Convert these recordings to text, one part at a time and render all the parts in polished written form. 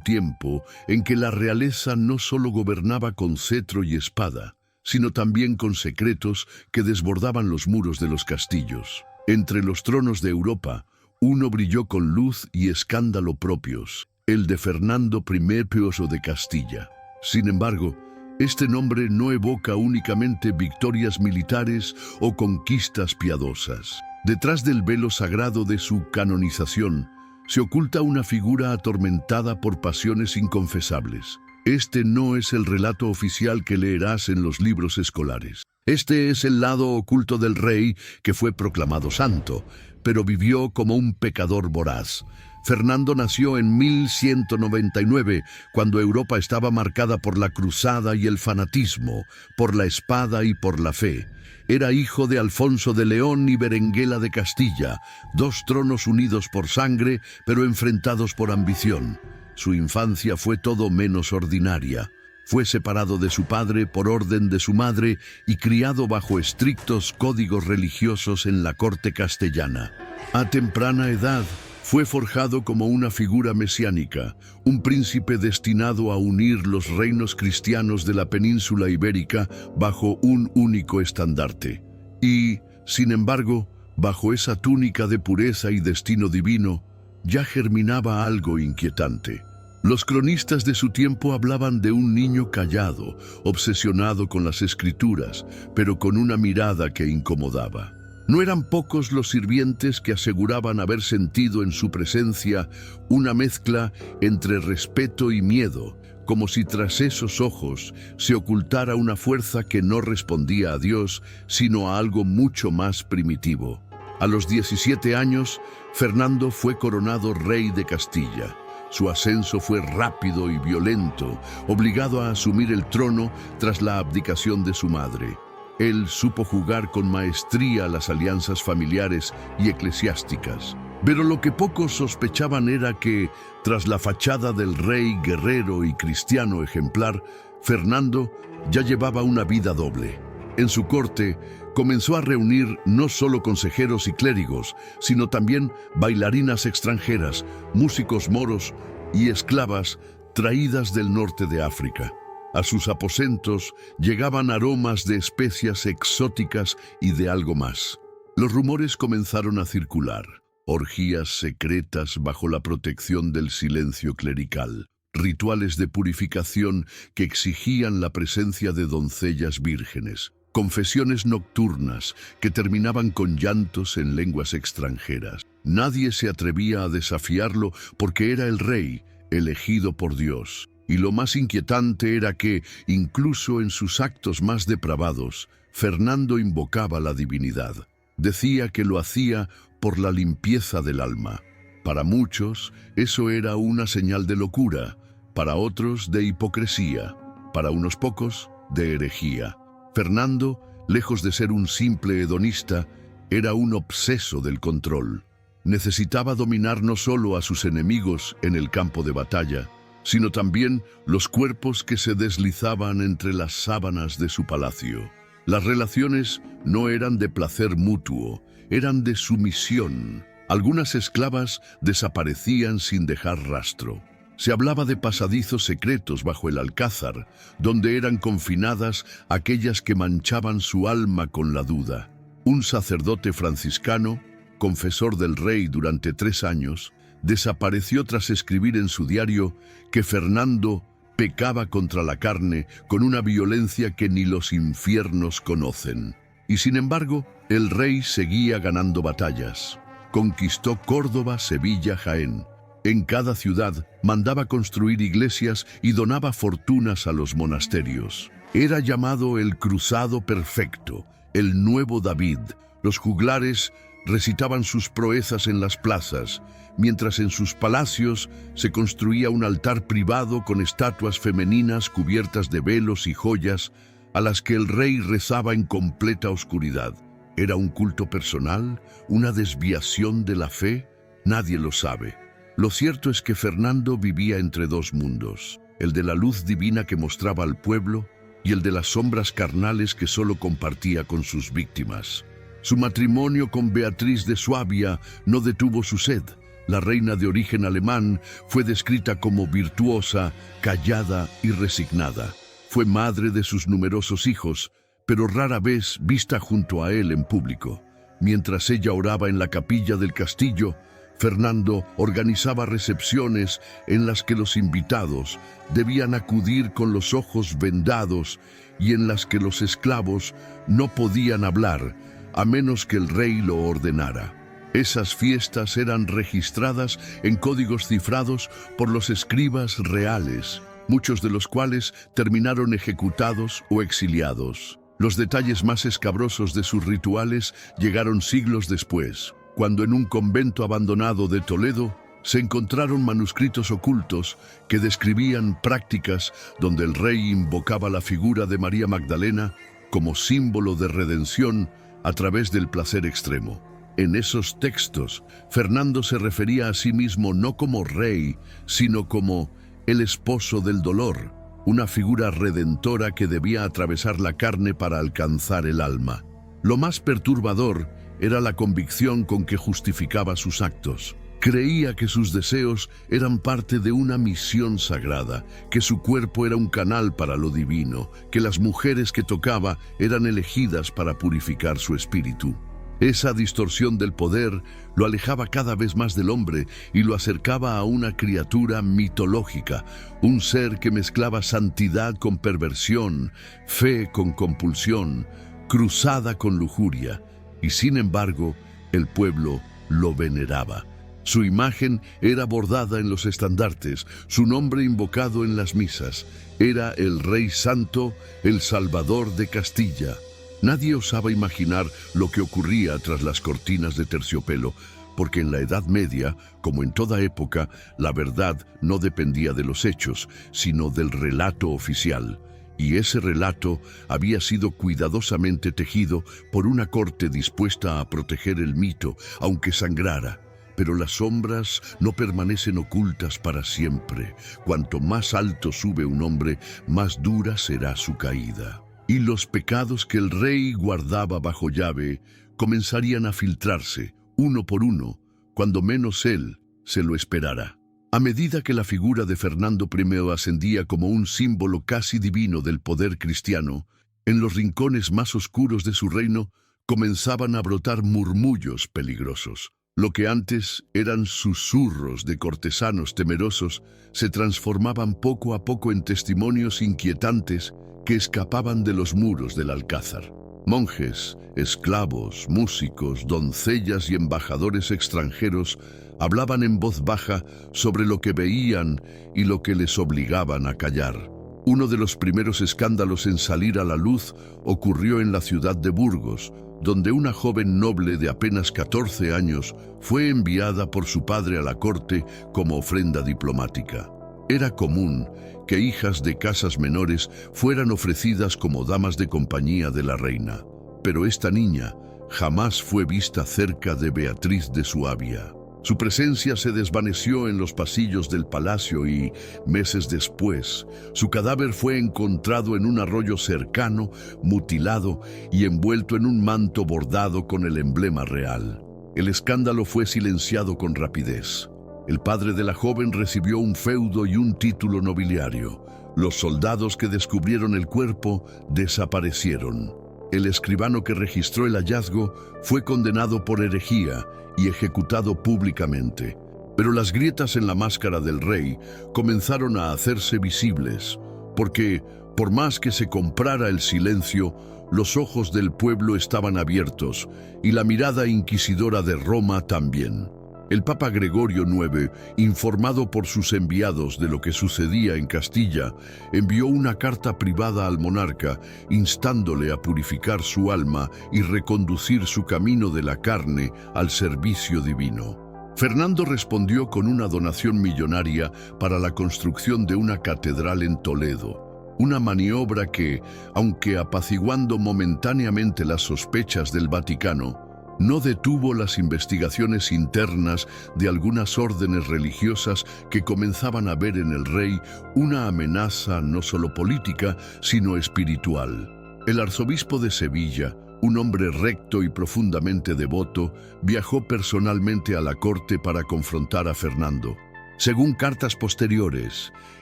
un tiempo en que la realeza no solo gobernaba con cetro y espada, sino también con secretos que desbordaban los muros de los castillos. Entre los tronos de Europa, uno brilló con luz y escándalo propios, el de Fernando I Pioso de Castilla. Sin embargo, este nombre no evoca únicamente victorias militares o conquistas piadosas. Detrás del velo sagrado de su canonización, se oculta una figura atormentada por pasiones inconfesables. Este no es el relato oficial que leerás en los libros escolares. Este es el lado oculto del rey que fue proclamado santo, pero vivió como un pecador voraz. Fernando nació en 1199, cuando Europa estaba marcada por la cruzada y el fanatismo, por la espada y por la fe. Era hijo de Alfonso de León y Berenguela de Castilla, dos tronos unidos por sangre, pero enfrentados por ambición. Su infancia fue todo menos ordinaria. Fue separado de su padre por orden de su madre y criado bajo estrictos códigos religiosos en la corte castellana. A temprana edad, fue forjado como una figura mesiánica, un príncipe destinado a unir los reinos cristianos de la península ibérica bajo un único estandarte. Y, sin embargo, bajo esa túnica de pureza y destino divino, ya germinaba algo inquietante. Los cronistas de su tiempo hablaban de un niño callado, obsesionado con las escrituras, pero con una mirada que incomodaba. No eran pocos los sirvientes que aseguraban haber sentido en su presencia una mezcla entre respeto y miedo, como si tras esos ojos se ocultara una fuerza que no respondía a Dios, sino a algo mucho más primitivo. A los 17 años, Fernando fue coronado rey de Castilla. Su ascenso fue rápido y violento, obligado a asumir el trono tras la abdicación de su madre. Él supo jugar con maestría las alianzas familiares y eclesiásticas. Pero lo que pocos sospechaban era que, tras la fachada del rey guerrero y cristiano ejemplar, Fernando ya llevaba una vida doble. En su corte, comenzó a reunir no solo consejeros y clérigos, sino también bailarinas extranjeras, músicos moros y esclavas traídas del norte de África. A sus aposentos llegaban aromas de especias exóticas y de algo más. Los rumores comenzaron a circular, orgías secretas bajo la protección del silencio clerical, rituales de purificación que exigían la presencia de doncellas vírgenes, confesiones nocturnas que terminaban con llantos en lenguas extranjeras. Nadie se atrevía a desafiarlo porque era el rey, elegido por Dios. Y lo más inquietante era que, incluso en sus actos más depravados, Fernando invocaba la divinidad. Decía que lo hacía por la limpieza del alma. Para muchos, eso era una señal de locura, para otros de hipocresía, para unos pocos de herejía. Fernando, lejos de ser un simple hedonista, era un obseso del control. Necesitaba dominar no solo a sus enemigos en el campo de batalla, sino también los cuerpos que se deslizaban entre las sábanas de su palacio. Las relaciones no eran de placer mutuo, eran de sumisión. Algunas esclavas desaparecían sin dejar rastro. Se hablaba de pasadizos secretos bajo el alcázar, donde eran confinadas aquellas que manchaban su alma con la duda. Un sacerdote franciscano, confesor del rey durante 3 años, desapareció tras escribir en su diario que Fernando pecaba contra la carne con una violencia que ni los infiernos conocen. Y sin embargo, el rey seguía ganando batallas. Conquistó Córdoba, Sevilla, Jaén. En cada ciudad mandaba construir iglesias y donaba fortunas a los monasterios. Era llamado el Cruzado Perfecto, el Nuevo David. Los juglares recitaban sus proezas en las plazas, mientras en sus palacios se construía un altar privado con estatuas femeninas cubiertas de velos y joyas a las que el rey rezaba en completa oscuridad. ¿Era un culto personal? ¿Una desviación de la fe? Nadie lo sabe. Lo cierto es que Fernando vivía entre dos mundos, el de la luz divina que mostraba al pueblo y el de las sombras carnales que solo compartía con sus víctimas. Su matrimonio con Beatriz de Suabia no detuvo su sed. La reina de origen alemán fue descrita como virtuosa, callada y resignada. Fue madre de sus numerosos hijos, pero rara vez vista junto a él en público. Mientras ella oraba en la capilla del castillo, Fernando organizaba recepciones en las que los invitados debían acudir con los ojos vendados y en las que los esclavos no podían hablar a menos que el rey lo ordenara. Esas fiestas eran registradas en códigos cifrados por los escribas reales, muchos de los cuales terminaron ejecutados o exiliados. Los detalles más escabrosos de sus rituales llegaron siglos después, cuando en un convento abandonado de Toledo se encontraron manuscritos ocultos que describían prácticas donde el rey invocaba la figura de María Magdalena como símbolo de redención a través del placer extremo. En esos textos, Fernando se refería a sí mismo no como rey, sino como el esposo del dolor, una figura redentora que debía atravesar la carne para alcanzar el alma. Lo más perturbador era la convicción con que justificaba sus actos. Creía que sus deseos eran parte de una misión sagrada, que su cuerpo era un canal para lo divino, que las mujeres que tocaba eran elegidas para purificar su espíritu. Esa distorsión del poder lo alejaba cada vez más del hombre y lo acercaba a una criatura mitológica, un ser que mezclaba santidad con perversión, fe con compulsión, cruzada con lujuria, y sin embargo, el pueblo lo veneraba. Su imagen era bordada en los estandartes, su nombre invocado en las misas. Era el Rey Santo, el Salvador de Castilla. Nadie osaba imaginar lo que ocurría tras las cortinas de terciopelo, porque en la Edad Media, como en toda época, la verdad no dependía de los hechos, sino del relato oficial. Y ese relato había sido cuidadosamente tejido por una corte dispuesta a proteger el mito, aunque sangrara. Pero las sombras no permanecen ocultas para siempre. Cuanto más alto sube un hombre, más dura será su caída. Y los pecados que el rey guardaba bajo llave comenzarían a filtrarse, uno por uno, cuando menos él se lo esperara. A medida que la figura de Fernando I ascendía como un símbolo casi divino del poder cristiano, en los rincones más oscuros de su reino comenzaban a brotar murmullos peligrosos. Lo que antes eran susurros de cortesanos temerosos se transformaban poco a poco en testimonios inquietantes que escapaban de los muros del alcázar. Monjes, esclavos, músicos, doncellas y embajadores extranjeros hablaban en voz baja sobre lo que veían y lo que les obligaban a callar. Uno de los primeros escándalos en salir a la luz ocurrió en la ciudad de Burgos, donde una joven noble de apenas 14 años fue enviada por su padre a la corte como ofrenda diplomática. Era común que hijas de casas menores fueran ofrecidas como damas de compañía de la reina, pero esta niña jamás fue vista cerca de Beatriz de Suabia. Su presencia se desvaneció en los pasillos del palacio y, meses después, su cadáver fue encontrado en un arroyo cercano, mutilado y envuelto en un manto bordado con el emblema real. El escándalo fue silenciado con rapidez. El padre de la joven recibió un feudo y un título nobiliario. Los soldados que descubrieron el cuerpo desaparecieron. El escribano que registró el hallazgo fue condenado por herejía y ejecutado públicamente. Pero las grietas en la máscara del rey comenzaron a hacerse visibles, porque, por más que se comprara el silencio, los ojos del pueblo estaban abiertos y la mirada inquisidora de Roma también. El Papa Gregorio IX, informado por sus enviados de lo que sucedía en Castilla, envió una carta privada al monarca instándole a purificar su alma y reconducir su camino de la carne al servicio divino. Fernando respondió con una donación millonaria para la construcción de una catedral en Toledo, una maniobra que, aunque apaciguando momentáneamente las sospechas del Vaticano, no detuvo las investigaciones internas de algunas órdenes religiosas que comenzaban a ver en el rey una amenaza no solo política, sino espiritual. El arzobispo de Sevilla, un hombre recto y profundamente devoto, viajó personalmente a la corte para confrontar a Fernando. Según cartas posteriores,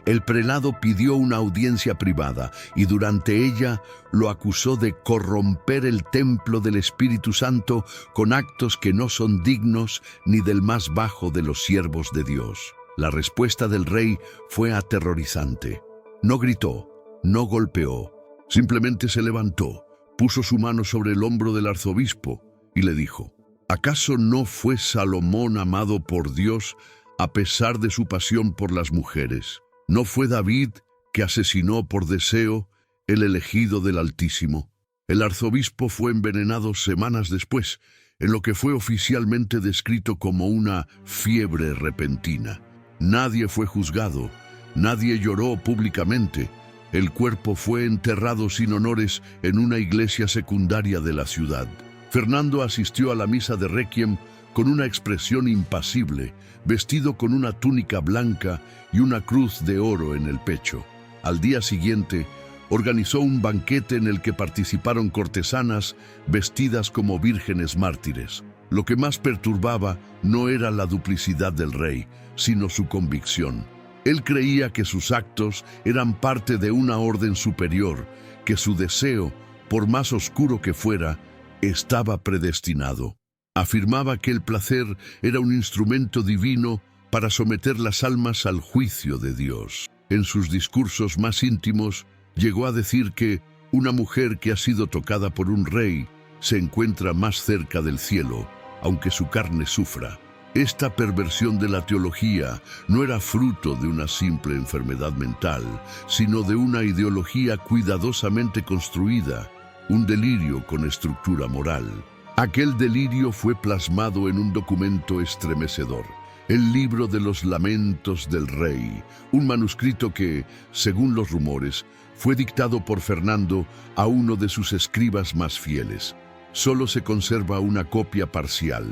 el prelado pidió una audiencia privada y durante ella lo acusó de corromper el templo del Espíritu Santo con actos que no son dignos ni del más bajo de los siervos de Dios. La respuesta del rey fue aterrorizante. No gritó, no golpeó, simplemente se levantó, puso su mano sobre el hombro del arzobispo y le dijo: ¿acaso no fue Salomón amado por Dios a pesar de su pasión por las mujeres? ¿No fue David que asesinó por deseo el elegido del Altísimo? El arzobispo fue envenenado semanas después, en lo que fue oficialmente descrito como una fiebre repentina. Nadie fue juzgado, nadie lloró públicamente. El cuerpo fue enterrado sin honores en una iglesia secundaria de la ciudad. Fernando asistió a la misa de Requiem con una expresión impasible, vestido con una túnica blanca y una cruz de oro en el pecho. Al día siguiente, organizó un banquete en el que participaron cortesanas vestidas como vírgenes mártires. Lo que más perturbaba no era la duplicidad del rey, sino su convicción. Él creía que sus actos eran parte de una orden superior, que su deseo, por más oscuro que fuera, estaba predestinado. Afirmaba que el placer era un instrumento divino para someter las almas al juicio de Dios. En sus discursos más íntimos, llegó a decir que una mujer que ha sido tocada por un rey se encuentra más cerca del cielo, aunque su carne sufra. Esta perversión de la teología no era fruto de una simple enfermedad mental, sino de una ideología cuidadosamente construida, un delirio con estructura moral. Aquel delirio fue plasmado en un documento estremecedor, el Libro de los Lamentos del Rey, un manuscrito que, según los rumores, fue dictado por Fernando a uno de sus escribas más fieles. Solo se conserva una copia parcial,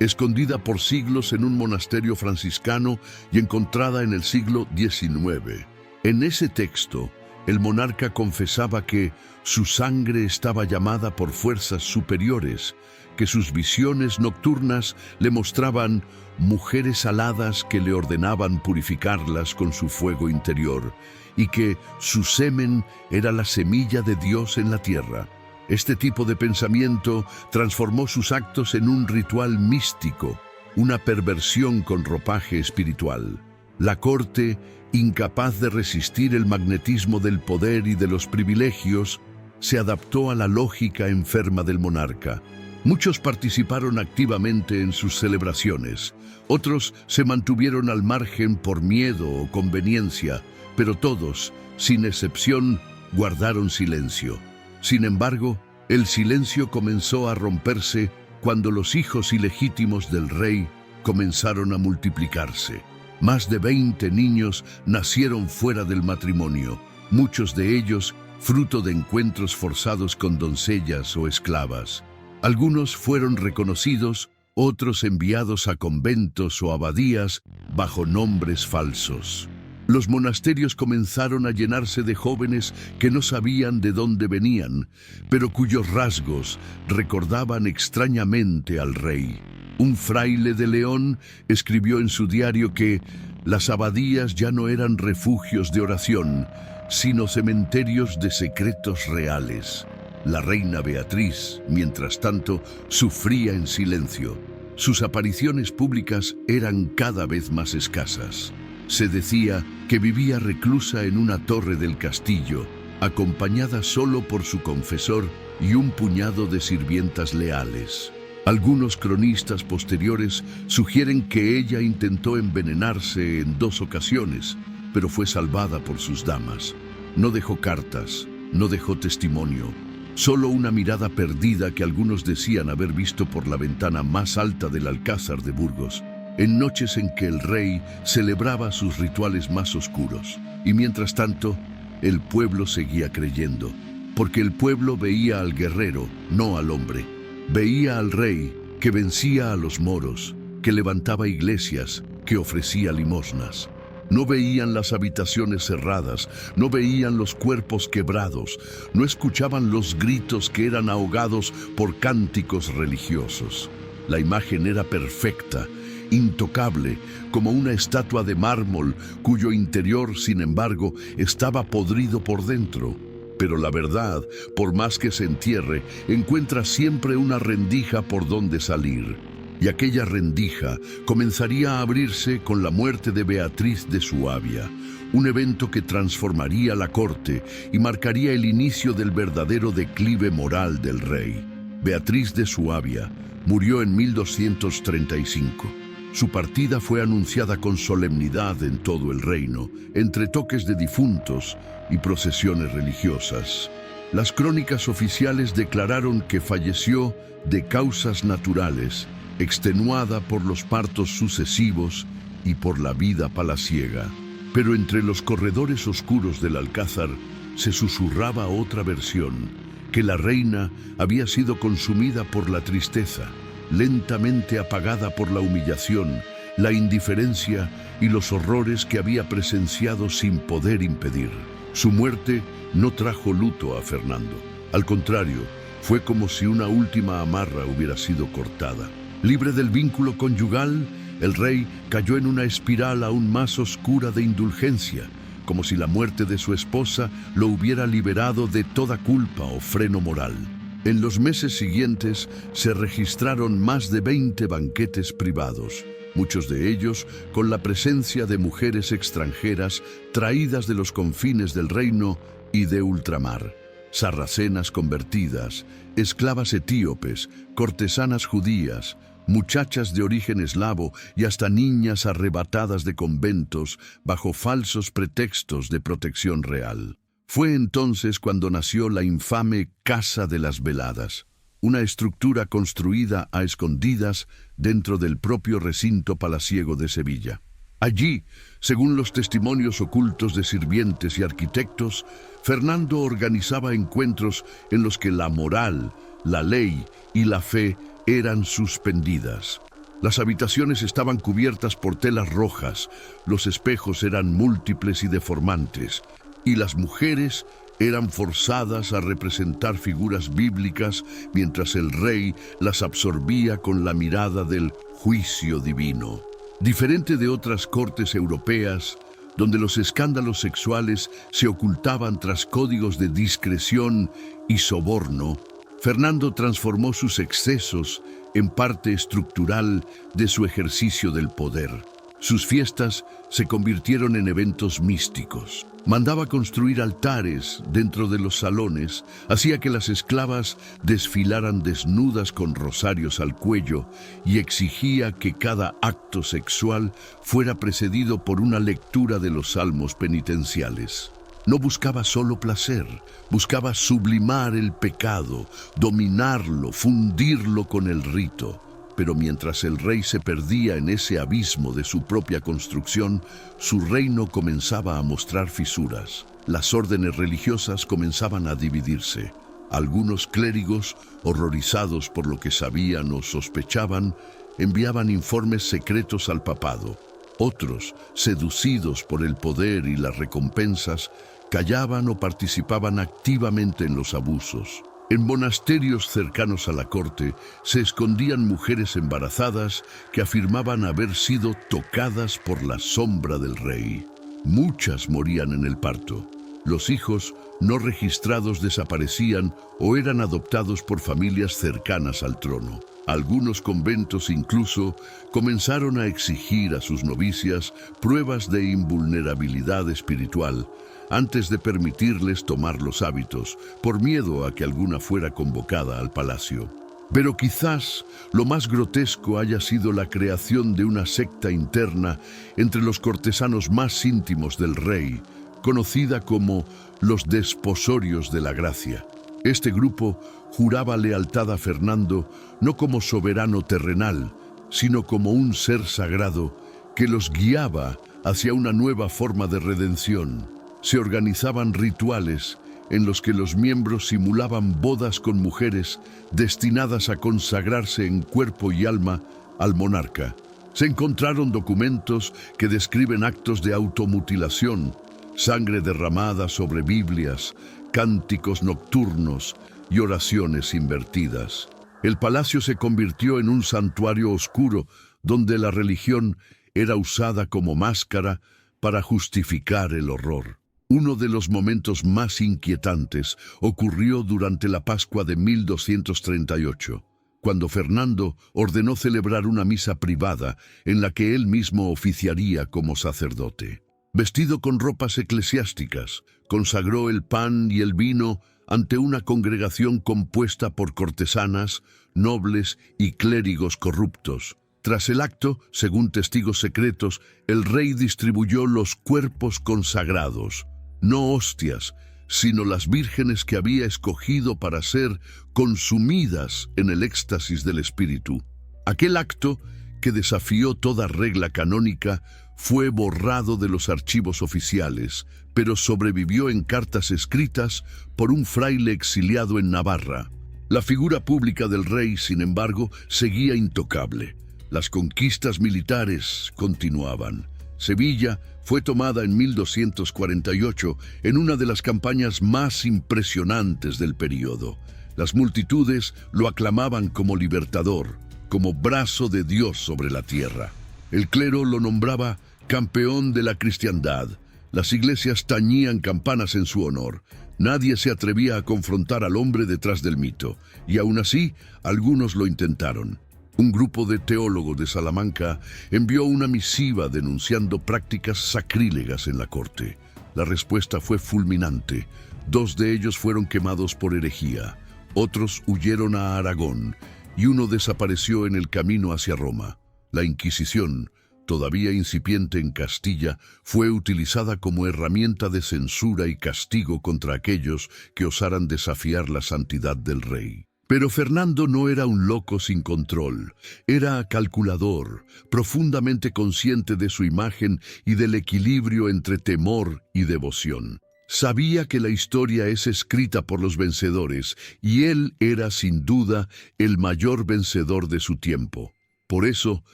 escondida por siglos en un monasterio franciscano y encontrada en el siglo XIX. En ese texto, el monarca confesaba que su sangre estaba llamada por fuerzas superiores, que sus visiones nocturnas le mostraban mujeres aladas que le ordenaban purificarlas con su fuego interior, y que su semen era la semilla de Dios en la tierra. Este tipo de pensamiento transformó sus actos en un ritual místico, una perversión con ropaje espiritual. La corte, incapaz de resistir el magnetismo del poder y de los privilegios, se adaptó a la lógica enferma del monarca. Muchos participaron activamente en sus celebraciones, otros se mantuvieron al margen por miedo o conveniencia, pero todos, sin excepción, guardaron silencio. Sin embargo, el silencio comenzó a romperse cuando los hijos ilegítimos del rey comenzaron a multiplicarse. Más de 20 niños nacieron fuera del matrimonio, muchos de ellos fruto de encuentros forzados con doncellas o esclavas. Algunos fueron reconocidos, otros enviados a conventos o abadías bajo nombres falsos. Los monasterios comenzaron a llenarse de jóvenes que no sabían de dónde venían, pero cuyos rasgos recordaban extrañamente al rey. Un fraile de León escribió en su diario que las abadías ya no eran refugios de oración, sino cementerios de secretos reales. La reina Beatriz, mientras tanto, sufría en silencio. Sus apariciones públicas eran cada vez más escasas. Se decía que vivía reclusa en una torre del castillo, acompañada solo por su confesor y un puñado de sirvientas leales. Algunos cronistas posteriores sugieren que ella intentó envenenarse en 2 ocasiones, pero fue salvada por sus damas. No dejó cartas, no dejó testimonio, solo una mirada perdida que algunos decían haber visto por la ventana más alta del Alcázar de Burgos, en noches en que el rey celebraba sus rituales más oscuros. Y mientras tanto, el pueblo seguía creyendo, porque el pueblo veía al guerrero, no al hombre. Veía al rey que vencía a los moros, que levantaba iglesias, que ofrecía limosnas. No veían las habitaciones cerradas, no veían los cuerpos quebrados, no escuchaban los gritos que eran ahogados por cánticos religiosos. La imagen era perfecta, intocable, como una estatua de mármol cuyo interior, sin embargo, estaba podrido por dentro. Pero la verdad, por más que se entierre, encuentra siempre una rendija por donde salir. Y aquella rendija comenzaría a abrirse con la muerte de Beatriz de Suabia, un evento que transformaría la corte y marcaría el inicio del verdadero declive moral del rey. Beatriz de Suabia murió en 1235. Su partida fue anunciada con solemnidad en todo el reino, entre toques de difuntos y procesiones religiosas. Las crónicas oficiales declararon que falleció de causas naturales, extenuada por los partos sucesivos y por la vida palaciega. Pero entre los corredores oscuros del Alcázar se susurraba otra versión, que la reina había sido consumida por la tristeza, lentamente apagada por la humillación, la indiferencia y los horrores que había presenciado sin poder impedir. Su muerte no trajo luto a Fernando. Al contrario, fue como si una última amarra hubiera sido cortada. Libre del vínculo conyugal, el rey cayó en una espiral aún más oscura de indulgencia, como si la muerte de su esposa lo hubiera liberado de toda culpa o freno moral. En los meses siguientes se registraron más de 20 banquetes privados, muchos de ellos con la presencia de mujeres extranjeras traídas de los confines del reino y de ultramar. Sarracenas convertidas, esclavas etíopes, cortesanas judías, muchachas de origen eslavo y hasta niñas arrebatadas de conventos bajo falsos pretextos de protección real. Fue entonces cuando nació la infame Casa de las Veladas, una estructura construida a escondidas dentro del propio recinto palaciego de Sevilla. Allí, según los testimonios ocultos de sirvientes y arquitectos, Fernando organizaba encuentros en los que la moral, la ley y la fe eran suspendidas. Las habitaciones estaban cubiertas por telas rojas, los espejos eran múltiples y deformantes, y las mujeres eran forzadas a representar figuras bíblicas mientras el rey las absorbía con la mirada del juicio divino. Diferente de otras cortes europeas, donde los escándalos sexuales se ocultaban tras códigos de discreción y soborno, Fernando transformó sus excesos en parte estructural de su ejercicio del poder. Sus fiestas se convirtieron en eventos místicos. Mandaba construir altares dentro de los salones, hacía que las esclavas desfilaran desnudas con rosarios al cuello y exigía que cada acto sexual fuera precedido por una lectura de los salmos penitenciales. No buscaba solo placer, buscaba sublimar el pecado, dominarlo, fundirlo con el rito. Pero mientras el rey se perdía en ese abismo de su propia construcción, su reino comenzaba a mostrar fisuras. Las órdenes religiosas comenzaban a dividirse. Algunos clérigos, horrorizados por lo que sabían o sospechaban, enviaban informes secretos al papado. Otros, seducidos por el poder y las recompensas, callaban o participaban activamente en los abusos. En monasterios cercanos a la corte se escondían mujeres embarazadas que afirmaban haber sido tocadas por la sombra del rey. Muchas morían en el parto. Los hijos no registrados desaparecían o eran adoptados por familias cercanas al trono. Algunos conventos incluso comenzaron a exigir a sus novicias pruebas de invulnerabilidad espiritual antes de permitirles tomar los hábitos, por miedo a que alguna fuera convocada al palacio. Pero quizás lo más grotesco haya sido la creación de una secta interna entre los cortesanos más íntimos del rey, conocida como los desposorios de la gracia. Este grupo juraba lealtad a Fernando no como soberano terrenal, sino como un ser sagrado que los guiaba hacia una nueva forma de redención. Se organizaban rituales en los que los miembros simulaban bodas con mujeres destinadas a consagrarse en cuerpo y alma al monarca. Se encontraron documentos que describen actos de automutilación, sangre derramada sobre Biblias, cánticos nocturnos y oraciones invertidas. El palacio se convirtió en un santuario oscuro donde la religión era usada como máscara para justificar el horror. Uno de los momentos más inquietantes ocurrió durante la Pascua de 1238, cuando Fernando ordenó celebrar una misa privada en la que él mismo oficiaría como sacerdote. Vestido con ropas eclesiásticas, consagró el pan y el vino ante una congregación compuesta por cortesanas, nobles y clérigos corruptos. Tras el acto, según testigos secretos, el rey distribuyó los cuerpos consagrados, no hostias, sino las vírgenes que había escogido para ser consumidas en el éxtasis del espíritu. Aquel acto, que desafió toda regla canónica, fue borrado de los archivos oficiales, pero sobrevivió en cartas escritas por un fraile exiliado en Navarra. La figura pública del rey, sin embargo, seguía intocable. Las conquistas militares continuaban. Sevilla fue tomada en 1248 en una de las campañas más impresionantes del período. Las multitudes lo aclamaban como libertador, como brazo de Dios sobre la tierra. El clero lo nombraba campeón de la cristiandad. Las iglesias tañían campanas en su honor. Nadie se atrevía a confrontar al hombre detrás del mito, y aún así, algunos lo intentaron. Un grupo de teólogos de Salamanca envió una misiva denunciando prácticas sacrílegas en la corte. La respuesta fue fulminante. 2 de ellos fueron quemados por herejía, otros huyeron a Aragón y uno desapareció en el camino hacia Roma. La Inquisición, todavía incipiente en Castilla, fue utilizada como herramienta de censura y castigo contra aquellos que osaran desafiar la santidad del rey. Pero Fernando no era un loco sin control, era calculador, profundamente consciente de su imagen y del equilibrio entre temor y devoción. Sabía que la historia es escrita por los vencedores y él era sin duda el mayor vencedor de su tiempo. Por eso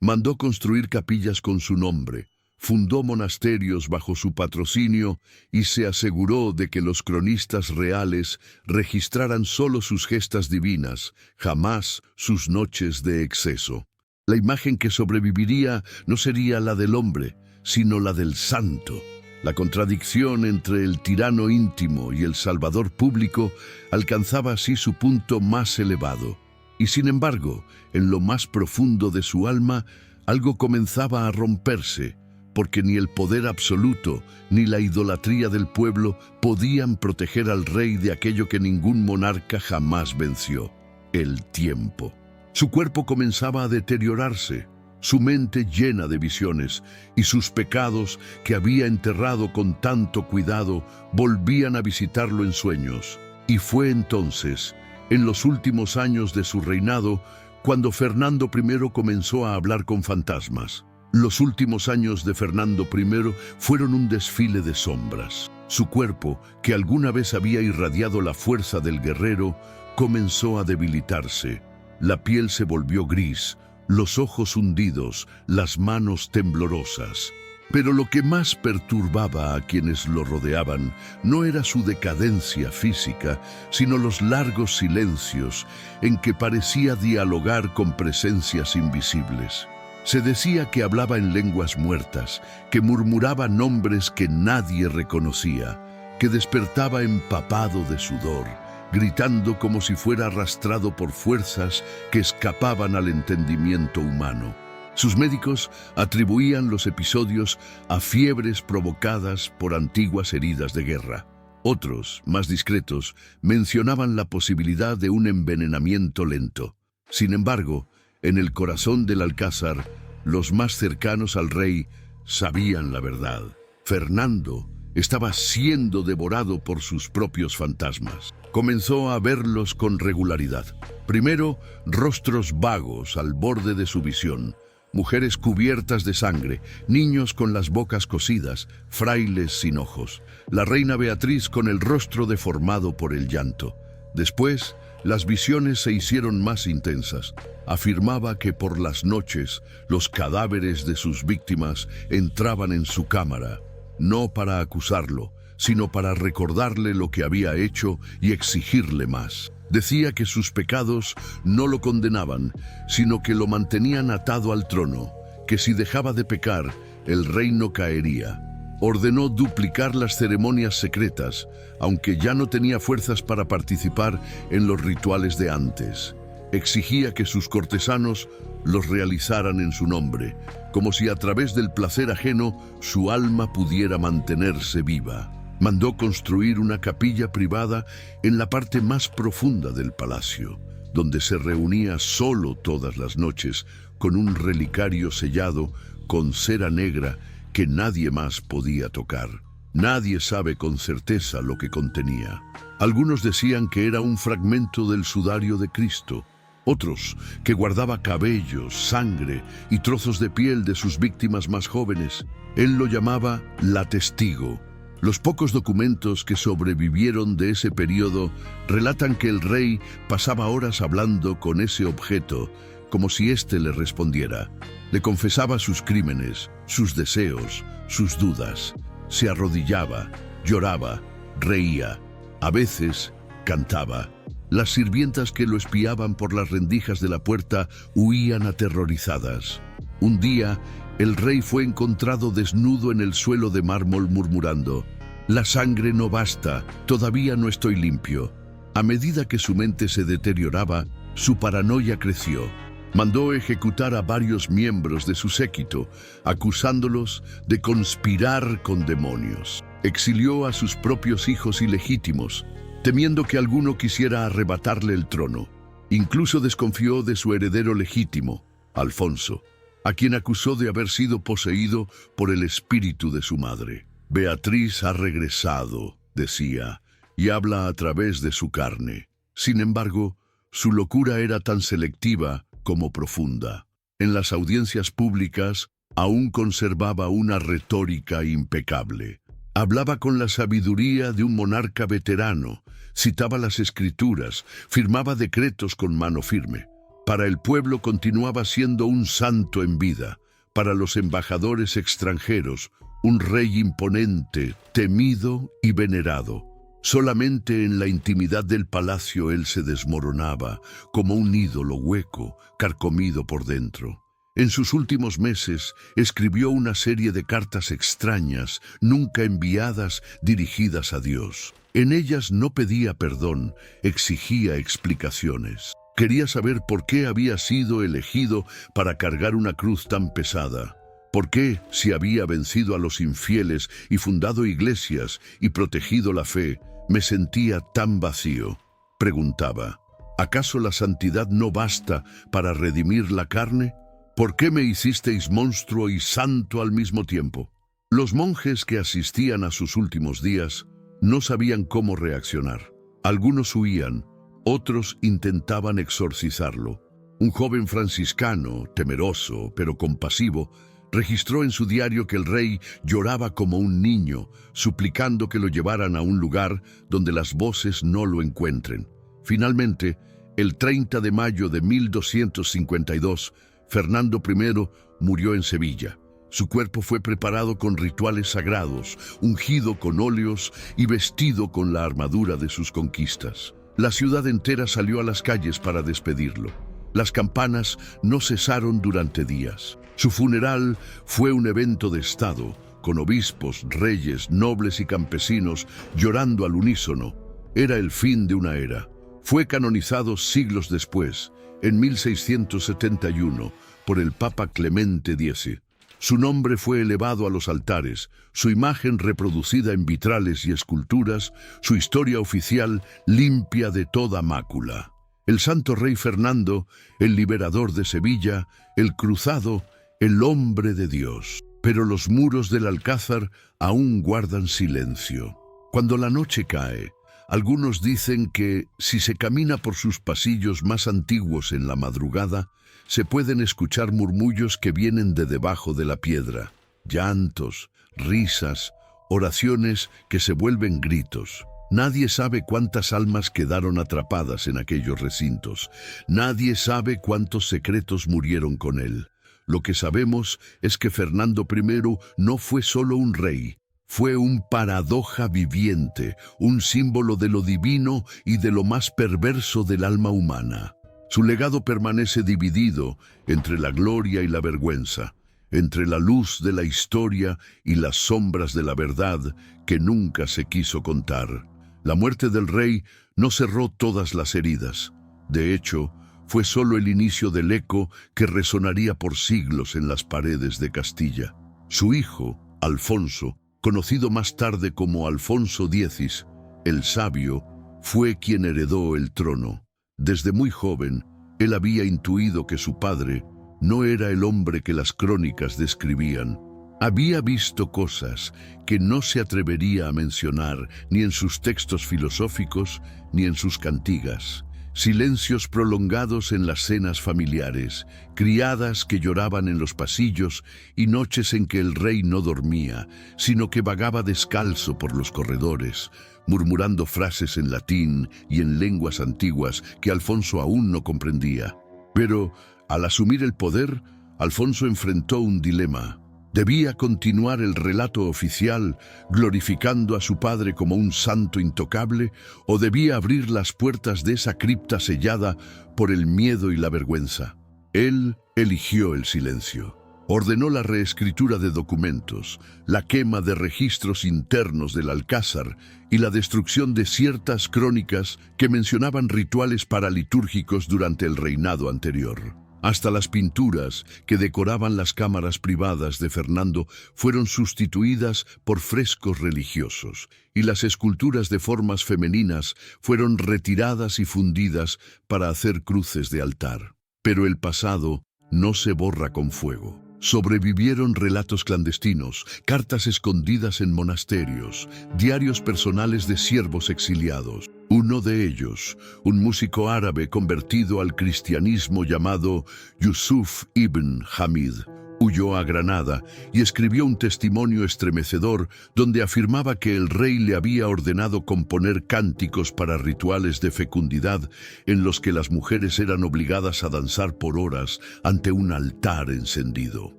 mandó construir capillas con su nombre, fundó monasterios bajo su patrocinio y se aseguró de que los cronistas reales registraran solo sus gestas divinas, jamás sus noches de exceso. La imagen que sobreviviría no sería la del hombre, sino la del santo. La contradicción entre el tirano íntimo y el salvador público alcanzaba así su punto más elevado. Y sin embargo, en lo más profundo de su alma, algo comenzaba a romperse, porque ni el poder absoluto ni la idolatría del pueblo podían proteger al rey de aquello que ningún monarca jamás venció: el tiempo. Su cuerpo comenzaba a deteriorarse, su mente llena de visiones, y sus pecados, que había enterrado con tanto cuidado, volvían a visitarlo en sueños. Y fue entonces, en los últimos años de su reinado, cuando Fernando I comenzó a hablar con fantasmas. Los últimos años de Fernando I fueron un desfile de sombras. Su cuerpo, que alguna vez había irradiado la fuerza del guerrero, comenzó a debilitarse. La piel se volvió gris, los ojos hundidos, las manos temblorosas. Pero lo que más perturbaba a quienes lo rodeaban no era su decadencia física, sino los largos silencios en que parecía dialogar con presencias invisibles. Se decía que hablaba en lenguas muertas, que murmuraba nombres que nadie reconocía, que despertaba empapado de sudor, gritando como si fuera arrastrado por fuerzas que escapaban al entendimiento humano. Sus médicos atribuían los episodios a fiebres provocadas por antiguas heridas de guerra. Otros, más discretos, mencionaban la posibilidad de un envenenamiento lento. Sin embargo, en el corazón del Alcázar, los más cercanos al rey sabían la verdad. Fernando estaba siendo devorado por sus propios fantasmas. Comenzó a verlos con regularidad. Primero, rostros vagos al borde de su visión, mujeres cubiertas de sangre, niños con las bocas cosidas, frailes sin ojos, la reina Beatriz con el rostro deformado por el llanto. Después, Las visiones se hicieron más intensas. Afirmaba que por las noches los cadáveres de sus víctimas entraban en su cámara, no para acusarlo, sino para recordarle lo que había hecho y exigirle más. Decía que sus pecados no lo condenaban, sino que lo mantenían atado al trono, que si dejaba de pecar, el reino caería. Ordenó duplicar las ceremonias secretas, aunque ya no tenía fuerzas para participar en los rituales de antes. Exigía que sus cortesanos los realizaran en su nombre, como si a través del placer ajeno su alma pudiera mantenerse viva. Mandó construir una capilla privada en la parte más profunda del palacio, donde se reunía solo todas las noches con un relicario sellado con cera negra que nadie más podía tocar. Nadie sabe con certeza lo que contenía. Algunos decían que era un fragmento del sudario de Cristo, otros que guardaba cabellos, sangre y trozos de piel de sus víctimas más jóvenes. Él lo llamaba la testigo. Los pocos documentos que sobrevivieron de ese periodo relatan que el rey pasaba horas hablando con ese objeto, como si éste le respondiera. Le confesaba sus crímenes, sus deseos, sus dudas. Se arrodillaba, lloraba, reía. A veces cantaba. Las sirvientas que lo espiaban por las rendijas de la puerta huían aterrorizadas. Un día, el rey fue encontrado desnudo en el suelo de mármol murmurando: «La sangre no basta, todavía no estoy limpio». A medida que su mente se deterioraba, su paranoia creció. Mandó ejecutar a varios miembros de su séquito, acusándolos de conspirar con demonios. Exilió a sus propios hijos ilegítimos, temiendo que alguno quisiera arrebatarle el trono. Incluso desconfió de su heredero legítimo, Alfonso, a quien acusó de haber sido poseído por el espíritu de su madre. «Beatriz ha regresado», decía, «y habla a través de su carne». Sin embargo, su locura era tan selectiva como profunda. En las audiencias públicas aún conservaba una retórica impecable. Hablaba con la sabiduría de un monarca veterano, citaba las escrituras, firmaba decretos con mano firme. Para el pueblo continuaba siendo un santo en vida. Para los embajadores extranjeros, un rey imponente, temido y venerado. Solamente en la intimidad del palacio él se desmoronaba, como un ídolo hueco, carcomido por dentro. En sus últimos meses escribió una serie de cartas extrañas, nunca enviadas, dirigidas a Dios. En ellas no pedía perdón, exigía explicaciones. Quería saber por qué había sido elegido para cargar una cruz tan pesada. ¿Por qué, si había vencido a los infieles y fundado iglesias y protegido la fe, me sentía tan vacío? Preguntaba. ¿Acaso la santidad no basta para redimir la carne? ¿Por qué me hicisteis monstruo y santo al mismo tiempo? Los monjes que asistían a sus últimos días no sabían cómo reaccionar. Algunos huían, otros intentaban exorcizarlo. Un joven franciscano, temeroso pero compasivo, registró en su diario que el rey lloraba como un niño, suplicando que lo llevaran a un lugar donde las voces no lo encuentren. Finalmente, el 30 de mayo de 1252, Fernando I murió en Sevilla. Su cuerpo fue preparado con rituales sagrados, ungido con óleos y vestido con la armadura de sus conquistas. La ciudad entera salió a las calles para despedirlo. Las campanas no cesaron durante días. Su funeral fue un evento de Estado, con obispos, reyes, nobles y campesinos llorando al unísono. Era el fin de una era. Fue canonizado siglos después, en 1671, por el Papa Clemente X. Su nombre fue elevado a los altares, su imagen reproducida en vitrales y esculturas, su historia oficial limpia de toda mácula. El santo rey Fernando, el liberador de Sevilla, el cruzado, el hombre de Dios. Pero los muros del Alcázar aún guardan silencio. Cuando la noche cae, algunos dicen que, si se camina por sus pasillos más antiguos en la madrugada, se pueden escuchar murmullos que vienen de debajo de la piedra, llantos, risas, oraciones que se vuelven gritos. Nadie sabe cuántas almas quedaron atrapadas en aquellos recintos. Nadie sabe cuántos secretos murieron con él. Lo que sabemos es que Fernando I no fue solo un rey. Fue un paradoja viviente, un símbolo de lo divino y de lo más perverso del alma humana. Su legado permanece dividido entre la gloria y la vergüenza, entre la luz de la historia y las sombras de la verdad que nunca se quiso contar. La muerte del rey no cerró todas las heridas. De hecho, fue solo el inicio del eco que resonaría por siglos en las paredes de Castilla. Su hijo, Alfonso, conocido más tarde como Alfonso X, el Sabio, fue quien heredó el trono. Desde muy joven, él había intuido que su padre no era el hombre que las crónicas describían. Había visto cosas que no se atrevería a mencionar ni en sus textos filosóficos ni en sus cantigas. Silencios prolongados en las cenas familiares, criadas que lloraban en los pasillos y noches en que el rey no dormía, sino que vagaba descalzo por los corredores, murmurando frases en latín y en lenguas antiguas que Alfonso aún no comprendía. Pero, al asumir el poder, Alfonso enfrentó un dilema. Debía continuar el relato oficial, glorificando a su padre como un santo intocable, o debía abrir las puertas de esa cripta sellada por el miedo y la vergüenza. Él eligió el silencio. Ordenó la reescritura de documentos, la quema de registros internos del Alcázar y la destrucción de ciertas crónicas que mencionaban rituales paralitúrgicos durante el reinado anterior. Hasta las pinturas que decoraban las cámaras privadas de Fernando fueron sustituidas por frescos religiosos, y las esculturas de formas femeninas fueron retiradas y fundidas para hacer cruces de altar. Pero el pasado no se borra con fuego. Sobrevivieron relatos clandestinos, cartas escondidas en monasterios, diarios personales de siervos exiliados. Uno de ellos, un músico árabe convertido al cristianismo llamado Yusuf ibn Hamid, huyó a Granada y escribió un testimonio estremecedor donde afirmaba que el rey le había ordenado componer cánticos para rituales de fecundidad en los que las mujeres eran obligadas a danzar por horas ante un altar encendido.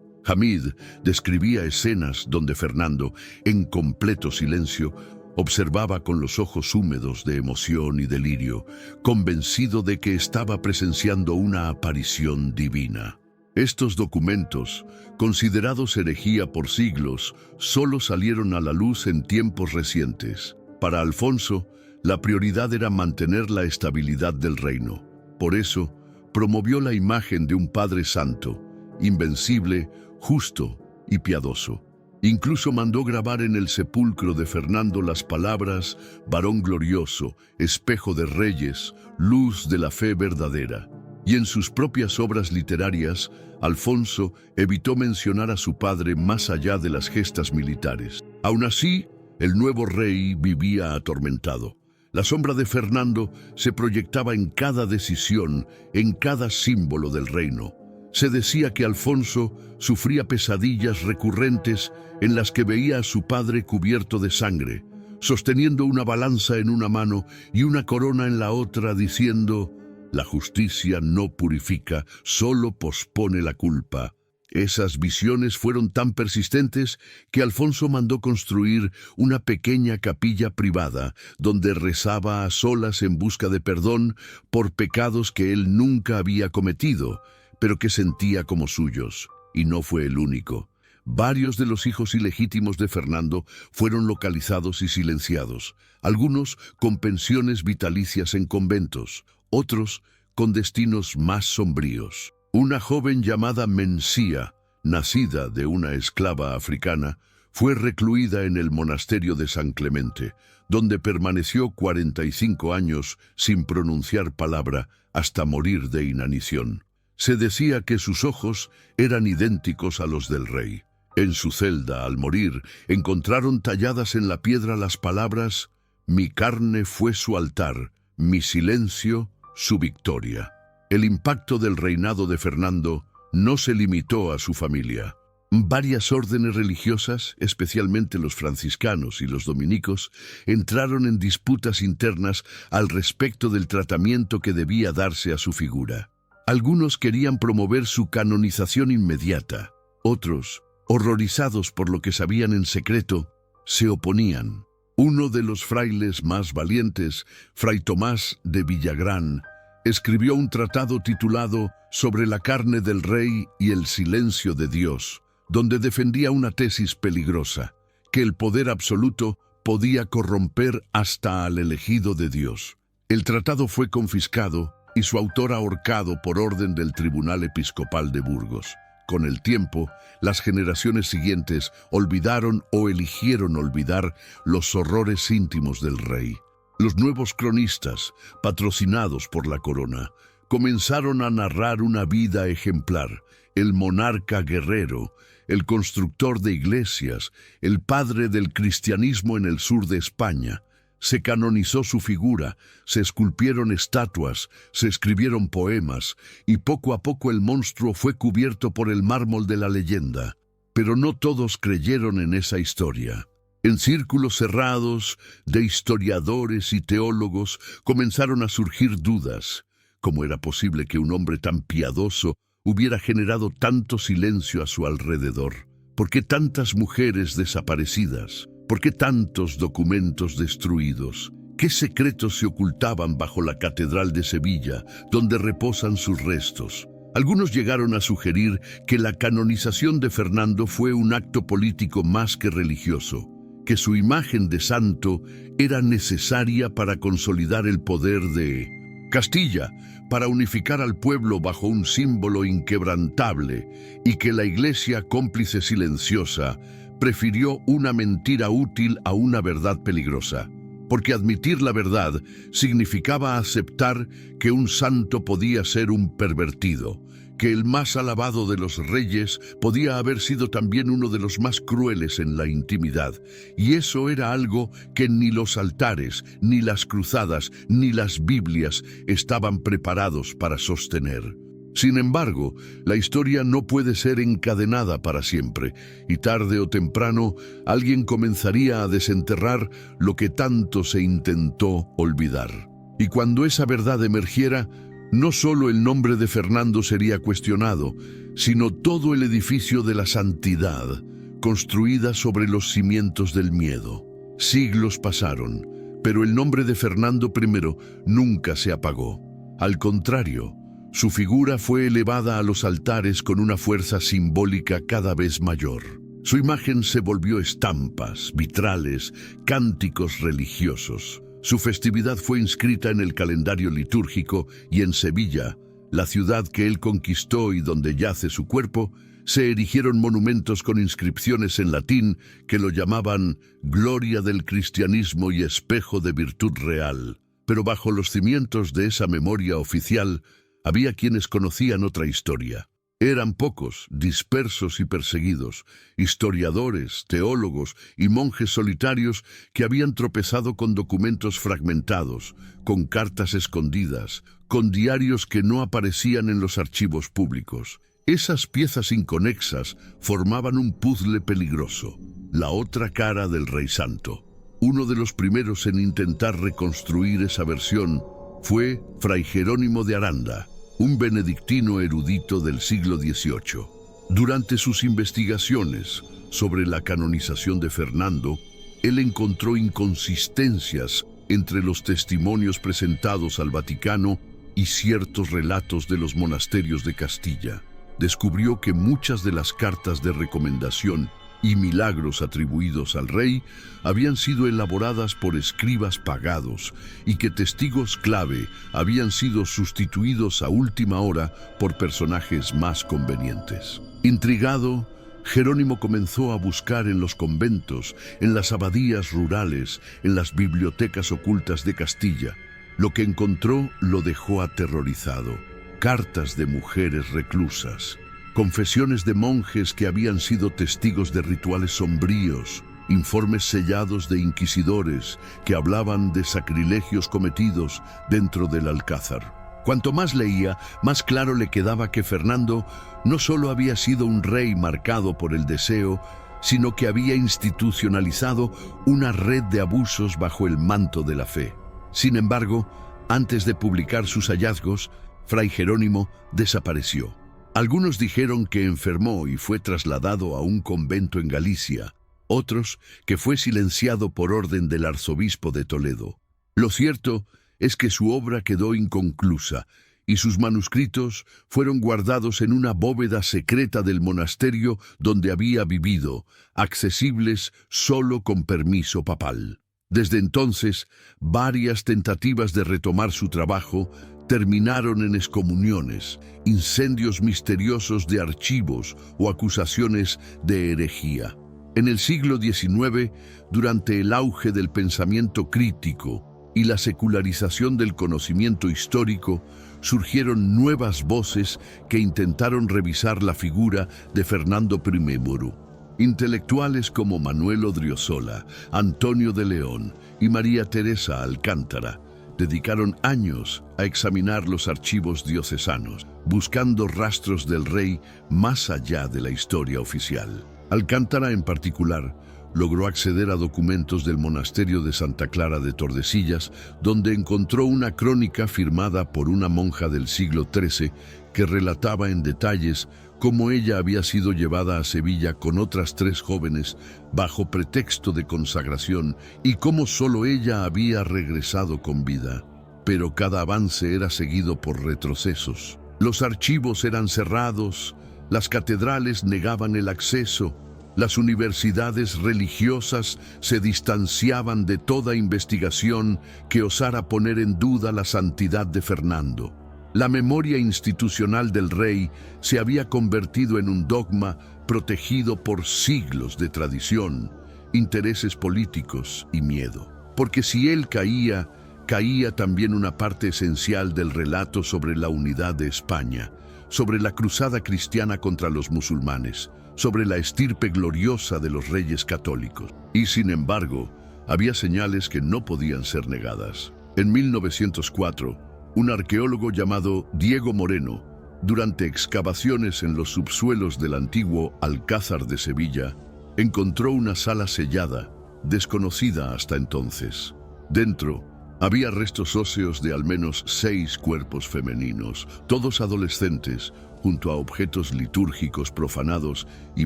Hamid describía escenas donde Fernando, en completo silencio, observaba con los ojos húmedos de emoción y delirio, convencido de que estaba presenciando una aparición divina. Estos documentos, considerados herejía por siglos, solo salieron a la luz en tiempos recientes. Para Alfonso, la prioridad era mantener la estabilidad del reino. Por eso, promovió la imagen de un padre santo, invencible, justo y piadoso. Incluso mandó grabar en el sepulcro de Fernando las palabras «varón glorioso, espejo de reyes, luz de la fe verdadera». Y en sus propias obras literarias, Alfonso evitó mencionar a su padre más allá de las gestas militares. Aún así, el nuevo rey vivía atormentado. La sombra de Fernando se proyectaba en cada decisión, en cada símbolo del reino. Se decía que Alfonso sufría pesadillas recurrentes en las que veía a su padre cubierto de sangre, sosteniendo una balanza en una mano y una corona en la otra, diciendo: «La justicia no purifica, solo pospone la culpa». Esas visiones fueron tan persistentes que Alfonso mandó construir una pequeña capilla privada donde rezaba a solas en busca de perdón por pecados que él nunca había cometido, pero que sentía como suyos. Y no fue el único. Varios de los hijos ilegítimos de Fernando fueron localizados y silenciados, algunos con pensiones vitalicias en conventos, otros con destinos más sombríos. Una joven llamada Mencía, nacida de una esclava africana, fue recluida en el monasterio de San Clemente, donde permaneció 45 años sin pronunciar palabra hasta morir de inanición. Se decía que sus ojos eran idénticos a los del rey. En su celda, al morir, encontraron talladas en la piedra las palabras: «Mi carne fue su altar, mi silencio su victoria». El impacto del reinado de Fernando no se limitó a su familia. Varias órdenes religiosas, especialmente los franciscanos y los dominicos, entraron en disputas internas al respecto del tratamiento que debía darse a su figura. Algunos querían promover su canonización inmediata. Otros, horrorizados por lo que sabían en secreto, se oponían. Uno de los frailes más valientes, Fray Tomás de Villagrán, escribió un tratado titulado Sobre la carne del rey y el silencio de Dios, donde defendía una tesis peligrosa, que el poder absoluto podía corromper hasta al elegido de Dios. El tratado fue confiscado y su autor ahorcado por orden del Tribunal Episcopal de Burgos. Con el tiempo, las generaciones siguientes olvidaron o eligieron olvidar los horrores íntimos del rey. Los nuevos cronistas, patrocinados por la corona, comenzaron a narrar una vida ejemplar: el monarca guerrero, el constructor de iglesias, el padre del cristianismo en el sur de España. Se canonizó su figura, se esculpieron estatuas, se escribieron poemas, y poco a poco el monstruo fue cubierto por el mármol de la leyenda. Pero no todos creyeron en esa historia. En círculos cerrados de historiadores y teólogos comenzaron a surgir dudas. ¿Cómo era posible que un hombre tan piadoso hubiera generado tanto silencio a su alrededor? ¿Por qué tantas mujeres desaparecidas? ¿Por qué tantos documentos destruidos? ¿Qué secretos se ocultaban bajo la Catedral de Sevilla, donde reposan sus restos? Algunos llegaron a sugerir que la canonización de Fernando fue un acto político más que religioso, que su imagen de santo era necesaria para consolidar el poder de Castilla, para unificar al pueblo bajo un símbolo inquebrantable, y que la Iglesia, cómplice silenciosa, prefirió una mentira útil a una verdad peligrosa, porque admitir la verdad significaba aceptar que un santo podía ser un pervertido, que el más alabado de los reyes podía haber sido también uno de los más crueles en la intimidad, y eso era algo que ni los altares, ni las cruzadas, ni las Biblias estaban preparados para sostener. Sin embargo, la historia no puede ser encadenada para siempre, y tarde o temprano alguien comenzaría a desenterrar lo que tanto se intentó olvidar. Y cuando esa verdad emergiera, no solo el nombre de Fernando sería cuestionado, sino todo el edificio de la santidad, construida sobre los cimientos del miedo. Siglos pasaron, pero el nombre de Fernando I nunca se apagó. Al contrario, su figura fue elevada a los altares con una fuerza simbólica cada vez mayor. Su imagen se volvió estampas, vitrales, cánticos religiosos. Su festividad fue inscrita en el calendario litúrgico y en Sevilla, la ciudad que él conquistó y donde yace su cuerpo, se erigieron monumentos con inscripciones en latín que lo llamaban Gloria del cristianismo y espejo de virtud real. Pero bajo los cimientos de esa memoria oficial, había quienes conocían otra historia. Eran pocos, dispersos y perseguidos, historiadores, teólogos y monjes solitarios que habían tropezado con documentos fragmentados, con cartas escondidas, con diarios que no aparecían en los archivos públicos. Esas piezas inconexas formaban un puzzle peligroso, la otra cara del Rey Santo. Uno de los primeros en intentar reconstruir esa versión fue Fray Jerónimo de Aranda, un benedictino erudito del siglo XVIII. Durante sus investigaciones sobre la canonización de Fernando, él encontró inconsistencias entre los testimonios presentados al Vaticano y ciertos relatos de los monasterios de Castilla. Descubrió que muchas de las cartas de recomendación y milagros atribuidos al rey habían sido elaboradas por escribas pagados y que testigos clave habían sido sustituidos a última hora por personajes más convenientes. Intrigado, Jerónimo comenzó a buscar en los conventos, en las abadías rurales, en las bibliotecas ocultas de Castilla. Lo que encontró lo dejó aterrorizado: cartas de mujeres reclusas, confesiones de monjes que habían sido testigos de rituales sombríos, informes sellados de inquisidores que hablaban de sacrilegios cometidos dentro del Alcázar. Cuanto más leía, más claro le quedaba que Fernando no solo había sido un rey marcado por el deseo, sino que había institucionalizado una red de abusos bajo el manto de la fe. Sin embargo, antes de publicar sus hallazgos, Fray Jerónimo desapareció. Algunos dijeron que enfermó y fue trasladado a un convento en Galicia, otros que fue silenciado por orden del arzobispo de Toledo. Lo cierto es que su obra quedó inconclusa y sus manuscritos fueron guardados en una bóveda secreta del monasterio donde había vivido, accesibles solo con permiso papal. Desde entonces, varias tentativas de retomar su trabajo terminaron en excomuniones, incendios misteriosos de archivos o acusaciones de herejía. En el siglo XIX, durante el auge del pensamiento crítico y la secularización del conocimiento histórico, surgieron nuevas voces que intentaron revisar la figura de Fernando I Moro. Intelectuales como Manuel Odriozola, Antonio de León y María Teresa Alcántara dedicaron años a examinar los archivos diocesanos, buscando rastros del rey más allá de la historia oficial. Alcántara, en particular, logró acceder a documentos del monasterio de Santa Clara de Tordesillas, donde encontró una crónica firmada por una monja del siglo XIII que relataba en detalles cómo ella había sido llevada a Sevilla con otras 3 jóvenes bajo pretexto de consagración y cómo solo ella había regresado con vida. Pero cada avance era seguido por retrocesos. Los archivos eran cerrados, las catedrales negaban el acceso, las universidades religiosas se distanciaban de toda investigación que osara poner en duda la santidad de Fernando. La memoria institucional del rey se había convertido en un dogma protegido por siglos de tradición, intereses políticos y miedo. Porque si él caía, caía también una parte esencial del relato sobre la unidad de España, sobre la cruzada cristiana contra los musulmanes, sobre la estirpe gloriosa de los reyes católicos. Y sin embargo, había señales que no podían ser negadas. En 1904, un arqueólogo llamado Diego Moreno, durante excavaciones en los subsuelos del antiguo Alcázar de Sevilla, encontró una sala sellada, desconocida hasta entonces. Dentro, había restos óseos de al menos 6 cuerpos femeninos, todos adolescentes, junto a objetos litúrgicos profanados y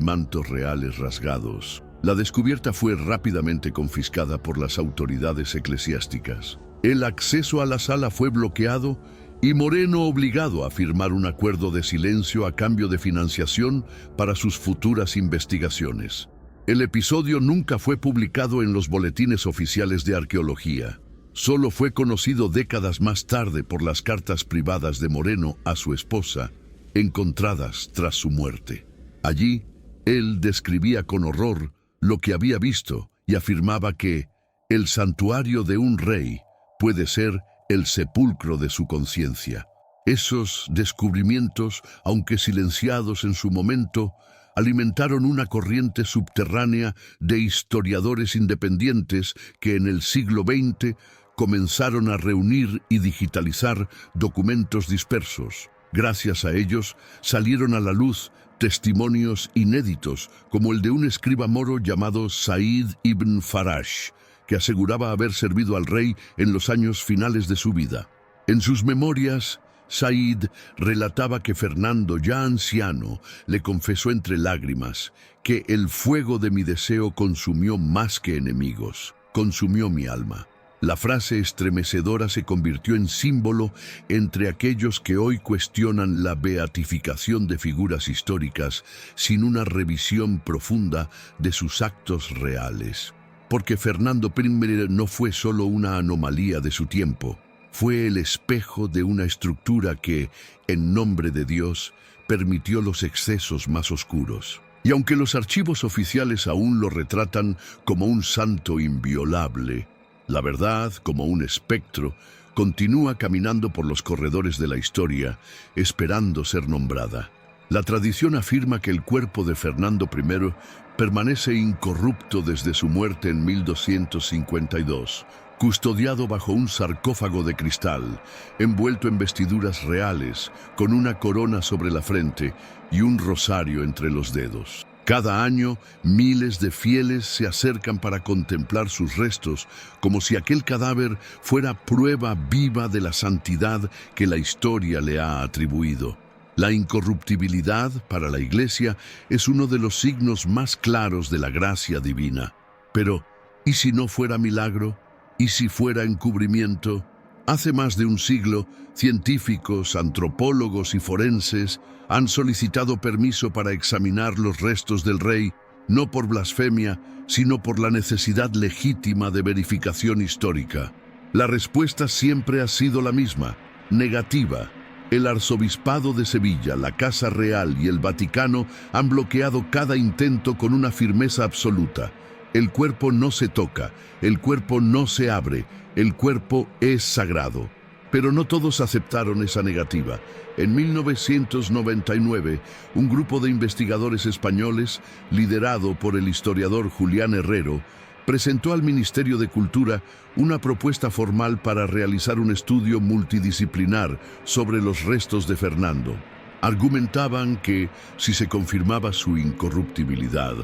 mantos reales rasgados. La descubierta fue rápidamente confiscada por las autoridades eclesiásticas. El acceso a la sala fue bloqueado y Moreno obligado a firmar un acuerdo de silencio a cambio de financiación para sus futuras investigaciones. El episodio nunca fue publicado en los boletines oficiales de arqueología. Solo fue conocido décadas más tarde por las cartas privadas de Moreno a su esposa, encontradas tras su muerte. Allí, él describía con horror lo que había visto y afirmaba que el santuario de un rey puede ser el sepulcro de su conciencia. Esos descubrimientos, aunque silenciados en su momento, alimentaron una corriente subterránea de historiadores independientes que en el siglo XX comenzaron a reunir y digitalizar documentos dispersos. Gracias a ellos salieron a la luz testimonios inéditos, como el de un escriba moro llamado Said ibn Farash, que aseguraba haber servido al rey en los años finales de su vida. En sus memorias, Said relataba que Fernando, ya anciano, le confesó entre lágrimas que el fuego de mi deseo consumió más que enemigos, consumió mi alma. La frase estremecedora se convirtió en símbolo entre aquellos que hoy cuestionan la beatificación de figuras históricas sin una revisión profunda de sus actos reales. Porque Fernando I no fue solo una anomalía de su tiempo, fue el espejo de una estructura que, en nombre de Dios, permitió los excesos más oscuros. Y aunque los archivos oficiales aún lo retratan como un santo inviolable, la verdad, como un espectro, continúa caminando por los corredores de la historia, esperando ser nombrada. La tradición afirma que el cuerpo de Fernando I permanece incorrupto desde su muerte en 1252, custodiado bajo un sarcófago de cristal, envuelto en vestiduras reales, con una corona sobre la frente y un rosario entre los dedos. Cada año, miles de fieles se acercan para contemplar sus restos, como si aquel cadáver fuera prueba viva de la santidad que la historia le ha atribuido. La incorruptibilidad, para la Iglesia, es uno de los signos más claros de la gracia divina. Pero, ¿y si no fuera milagro? ¿Y si fuera encubrimiento? Hace más de un siglo, científicos, antropólogos y forenses han solicitado permiso para examinar los restos del rey, no por blasfemia, sino por la necesidad legítima de verificación histórica. La respuesta siempre ha sido la misma, negativa. El Arzobispado de Sevilla, la Casa Real y el Vaticano han bloqueado cada intento con una firmeza absoluta. El cuerpo no se toca, el cuerpo no se abre, el cuerpo es sagrado. Pero no todos aceptaron esa negativa. En 1999, un grupo de investigadores españoles, liderado por el historiador Julián Herrero, presentó al Ministerio de Cultura una propuesta formal para realizar un estudio multidisciplinar sobre los restos de Fernando. Argumentaban que, si se confirmaba su incorruptibilidad,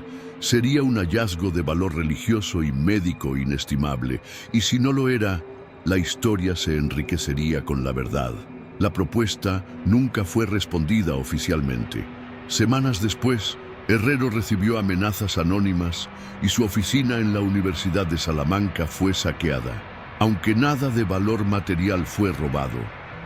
sería un hallazgo de valor religioso y médico inestimable, y si no lo era, la historia se enriquecería con la verdad. La propuesta nunca fue respondida oficialmente. Semanas después, Herrero recibió amenazas anónimas y su oficina en la Universidad de Salamanca fue saqueada. Aunque nada de valor material fue robado,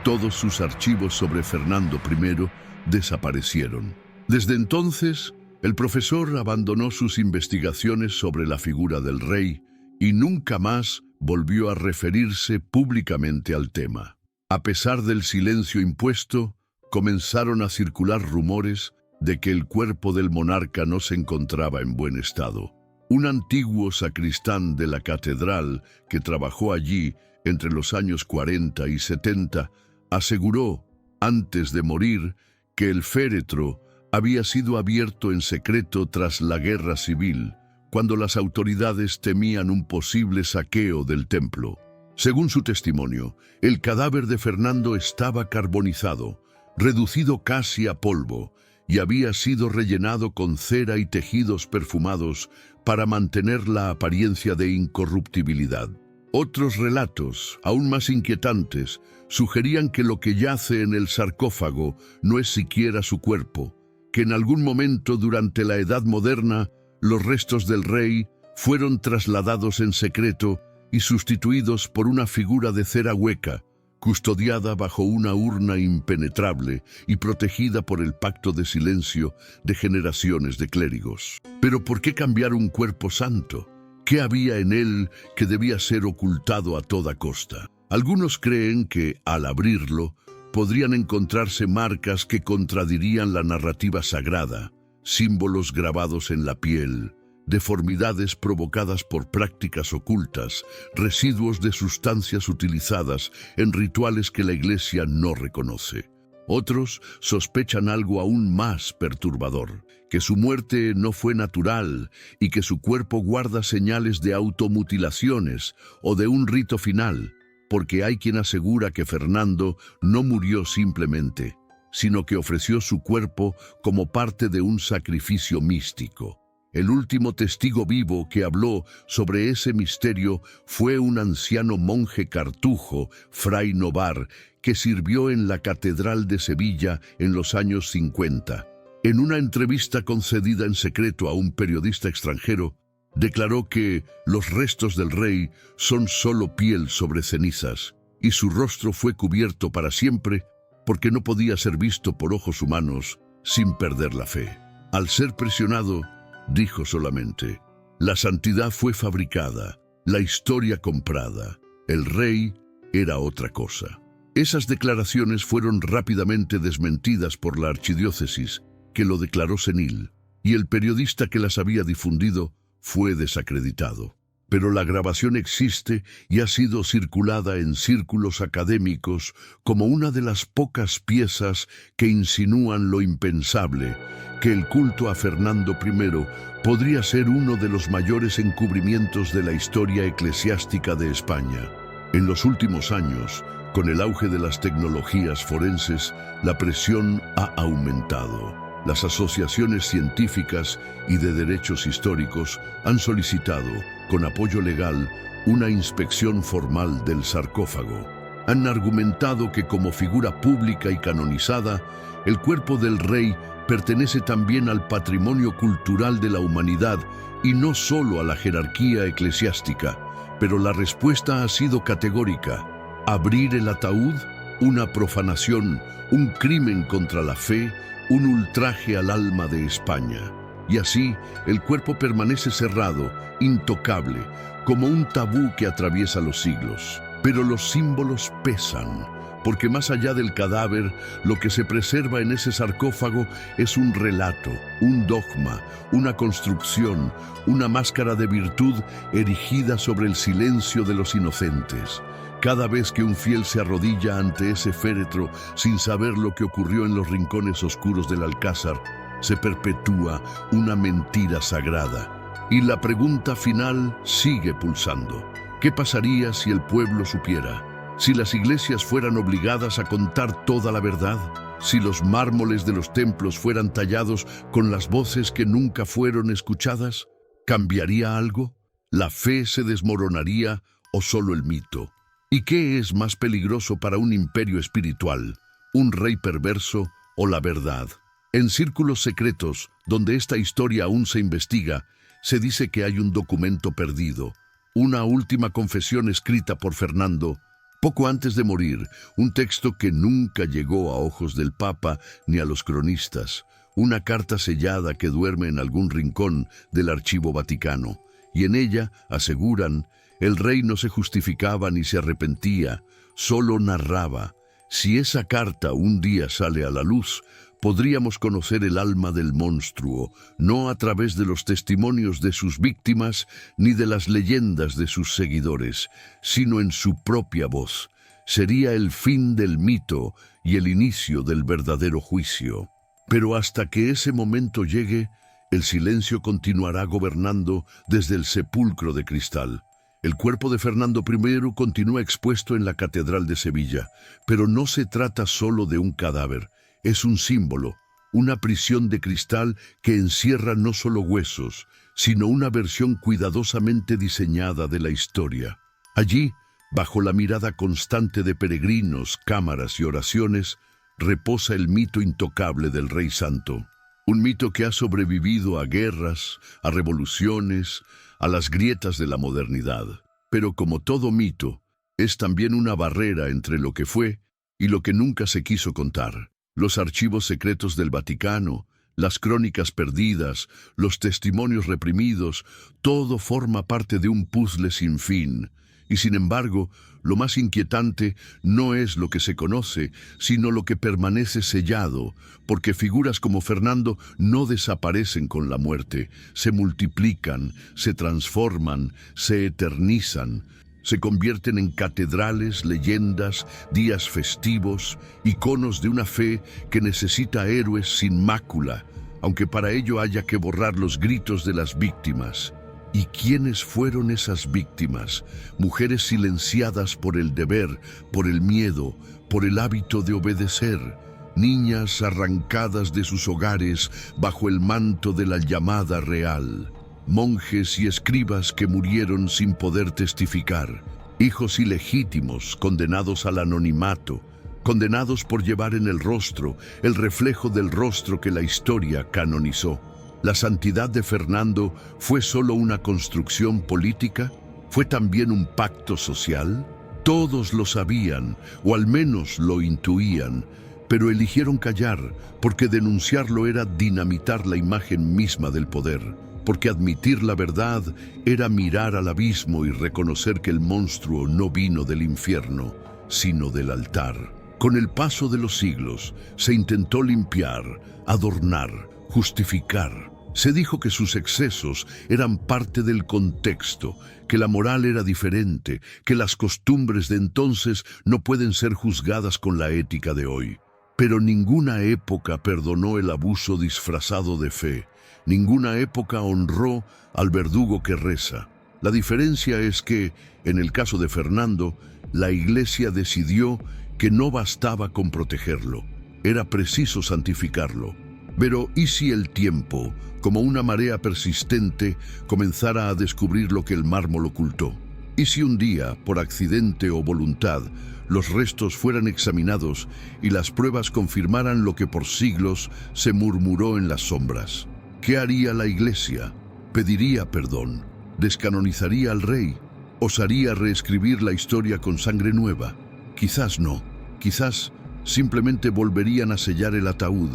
todos sus archivos sobre Fernando I desaparecieron. Desde entonces, el profesor abandonó sus investigaciones sobre la figura del rey y nunca más volvió a referirse públicamente al tema. A pesar del silencio impuesto, comenzaron a circular rumores de que el cuerpo del monarca no se encontraba en buen estado. Un antiguo sacristán de la catedral que trabajó allí entre los años 40 y 70 aseguró, antes de morir, que el féretro había sido abierto en secreto tras la guerra civil, cuando las autoridades temían un posible saqueo del templo. Según su testimonio, el cadáver de Fernando estaba carbonizado, reducido casi a polvo, y había sido rellenado con cera y tejidos perfumados para mantener la apariencia de incorruptibilidad. Otros relatos, aún más inquietantes, sugerían que lo que yace en el sarcófago no es siquiera su cuerpo, que en algún momento durante la Edad Moderna los restos del rey fueron trasladados en secreto y sustituidos por una figura de cera hueca, custodiada bajo una urna impenetrable y protegida por el pacto de silencio de generaciones de clérigos. Pero ¿por qué cambiar un cuerpo santo? ¿Qué había en él que debía ser ocultado a toda costa? Algunos creen que, al abrirlo, podrían encontrarse marcas que contradirían la narrativa sagrada, símbolos grabados en la piel, deformidades provocadas por prácticas ocultas, residuos de sustancias utilizadas en rituales que la Iglesia no reconoce. Otros sospechan algo aún más perturbador, que su muerte no fue natural y que su cuerpo guarda señales de automutilaciones o de un rito final, porque hay quien asegura que Fernando no murió simplemente, sino que ofreció su cuerpo como parte de un sacrificio místico. El último testigo vivo que habló sobre ese misterio fue un anciano monje cartujo, Fray Novar, que sirvió en la Catedral de Sevilla en los años 50. En una entrevista concedida en secreto a un periodista extranjero, declaró que los restos del rey son solo piel sobre cenizas, y su rostro fue cubierto para siempre porque no podía ser visto por ojos humanos sin perder la fe. Al ser presionado, dijo solamente: la santidad fue fabricada, la historia comprada, el rey era otra cosa. Esas declaraciones fueron rápidamente desmentidas por la archidiócesis, que lo declaró senil, y el periodista que las había difundido fue desacreditado. pero la grabación existe y ha sido circulada en círculos académicos como una de las pocas piezas que insinúan lo impensable, que el culto a Fernando I podría ser uno de los mayores encubrimientos de la historia eclesiástica de España. En los últimos años, con el auge de las tecnologías forenses, la presión ha aumentado. Las asociaciones científicas y de derechos históricos han solicitado, con apoyo legal, una inspección formal del sarcófago. Han argumentado que como figura pública y canonizada, el cuerpo del rey pertenece también al patrimonio cultural de la humanidad y no solo a la jerarquía eclesiástica. Pero la respuesta ha sido categórica. Abrir el ataúd, una profanación, un crimen contra la fe, un ultraje al alma de España. Y así, el cuerpo permanece cerrado, intocable, como un tabú que atraviesa los siglos. Pero los símbolos pesan, porque más allá del cadáver, lo que se preserva en ese sarcófago es un relato, un dogma, una construcción, una máscara de virtud erigida sobre el silencio de los inocentes. Cada vez que un fiel se arrodilla ante ese féretro sin saber lo que ocurrió en los rincones oscuros del Alcázar, se perpetúa una mentira sagrada. Y la pregunta final sigue pulsando. ¿Qué pasaría si el pueblo supiera? Si las iglesias fueran obligadas a contar toda la verdad, si los mármoles de los templos fueran tallados con las voces que nunca fueron escuchadas, ¿cambiaría algo? ¿La fe se desmoronaría o solo el mito? ¿Y qué es más peligroso para un imperio espiritual, un rey perverso o la verdad? En círculos secretos, donde esta historia aún se investiga, se dice que hay un documento perdido, una última confesión escrita por Fernando, poco antes de morir, un texto que nunca llegó a ojos del Papa ni a los cronistas, una carta sellada que duerme en algún rincón del Archivo Vaticano, y en ella, aseguran, el rey no se justificaba ni se arrepentía, solo narraba. Si esa carta un día sale a la luz, podríamos conocer el alma del monstruo, no a través de los testimonios de sus víctimas ni de las leyendas de sus seguidores, sino en su propia voz. Sería el fin del mito y el inicio del verdadero juicio. Pero hasta que ese momento llegue, el silencio continuará gobernando desde el sepulcro de cristal. El cuerpo de Fernando I continúa expuesto en la Catedral de Sevilla, pero no se trata solo de un cadáver. Es un símbolo, una prisión de cristal que encierra no solo huesos, sino una versión cuidadosamente diseñada de la historia. Allí, bajo la mirada constante de peregrinos, cámaras y oraciones, reposa el mito intocable del Rey Santo. Un mito que ha sobrevivido a guerras, a revoluciones, a las grietas de la modernidad. Pero como todo mito, es también una barrera entre lo que fue y lo que nunca se quiso contar. Los archivos secretos del Vaticano, las crónicas perdidas, los testimonios reprimidos, todo forma parte de un puzzle sin fin. Y sin embargo, lo más inquietante no es lo que se conoce, sino lo que permanece sellado, porque figuras como Fernando no desaparecen con la muerte, se multiplican, se transforman, se eternizan, se convierten en catedrales, leyendas, días festivos, iconos de una fe que necesita héroes sin mácula, aunque para ello haya que borrar los gritos de las víctimas. ¿Y quiénes fueron esas víctimas? Mujeres silenciadas por el deber, por el miedo, por el hábito de obedecer. Niñas arrancadas de sus hogares bajo el manto de la llamada real. Monjes y escribas que murieron sin poder testificar. Hijos ilegítimos condenados al anonimato, condenados por llevar en el rostro el reflejo del rostro que la historia canonizó. ¿La santidad de Fernando fue solo una construcción política? ¿Fue también un pacto social? Todos lo sabían, o al menos lo intuían, pero eligieron callar, porque denunciarlo era dinamitar la imagen misma del poder, porque admitir la verdad era mirar al abismo y reconocer que el monstruo no vino del infierno, sino del altar. Con el paso de los siglos, se intentó limpiar, adornar, justificar. Se dijo que sus excesos eran parte del contexto, que la moral era diferente, que las costumbres de entonces no pueden ser juzgadas con la ética de hoy. Pero ninguna época perdonó el abuso disfrazado de fe. Ninguna época honró al verdugo que reza. La diferencia es que, en el caso de Fernando, la Iglesia decidió que no bastaba con protegerlo. Era preciso santificarlo. Pero ¿y si el tiempo, como una marea persistente, comenzara a descubrir lo que el mármol ocultó? ¿Y si un día, por accidente o voluntad, los restos fueran examinados y las pruebas confirmaran lo que por siglos se murmuró en las sombras? ¿Qué haría la Iglesia? ¿Pediría perdón? ¿Descanonizaría al rey? ¿Osaría reescribir la historia con sangre nueva? Quizás no. Quizás simplemente volverían a sellar el ataúd,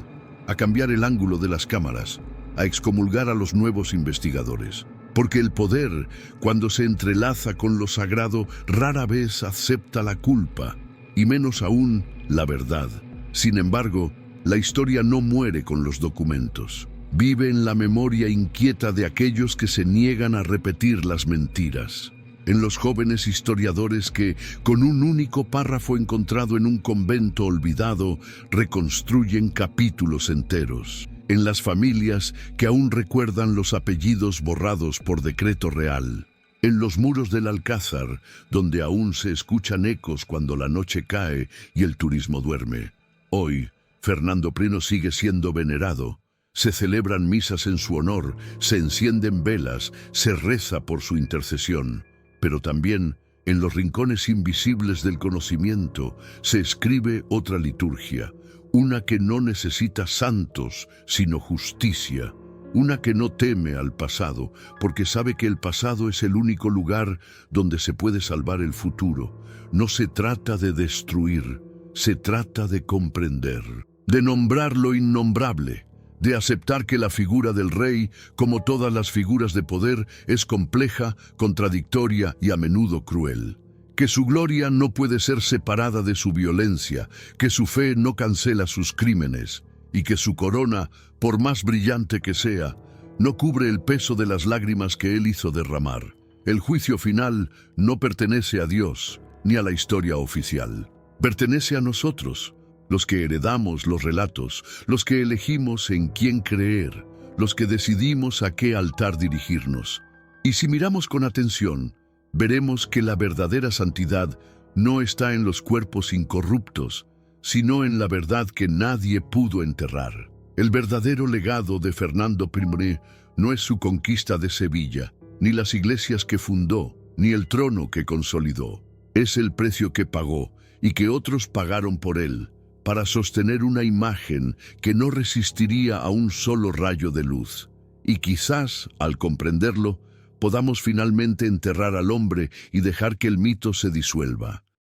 a cambiar el ángulo de las cámaras, a excomulgar a los nuevos investigadores. Porque el poder, cuando se entrelaza con lo sagrado, rara vez acepta la culpa, y menos aún la verdad. Sin embargo, la historia no muere con los documentos. Vive en la memoria inquieta de aquellos que se niegan a repetir las mentiras. En los jóvenes historiadores que, con un único párrafo encontrado en un convento olvidado, reconstruyen capítulos enteros. En las familias que aún recuerdan los apellidos borrados por decreto real. En los muros del Alcázar, donde aún se escuchan ecos cuando la noche cae y el turismo duerme. Hoy, Fernando I sigue siendo venerado. Se celebran misas en su honor, se encienden velas, se reza por su intercesión. Pero también, en los rincones invisibles del conocimiento, se escribe otra liturgia, una que no necesita santos, sino justicia, una que no teme al pasado, porque sabe que el pasado es el único lugar donde se puede salvar el futuro. No se trata de destruir, se trata de comprender, de nombrar lo innombrable, de aceptar que la figura del rey, como todas las figuras de poder, es compleja, contradictoria y a menudo cruel. Que su gloria no puede ser separada de su violencia, que su fe no cancela sus crímenes, y que su corona, por más brillante que sea, no cubre el peso de las lágrimas que él hizo derramar. El juicio final no pertenece a Dios, ni a la historia oficial. Pertenece a nosotros, los que heredamos los relatos, los que elegimos en quién creer, los que decidimos a qué altar dirigirnos. Y si miramos con atención, veremos que la verdadera santidad no está en los cuerpos incorruptos, sino en la verdad que nadie pudo enterrar. El verdadero legado de Fernando I no es su conquista de Sevilla, ni las iglesias que fundó, ni el trono que consolidó. Es el precio que pagó y que otros pagaron por él, para sostener una imagen que no resistiría a un solo rayo de luz. Y quizás, al comprenderlo, podamos finalmente enterrar al hombre y dejar que el mito se disuelva.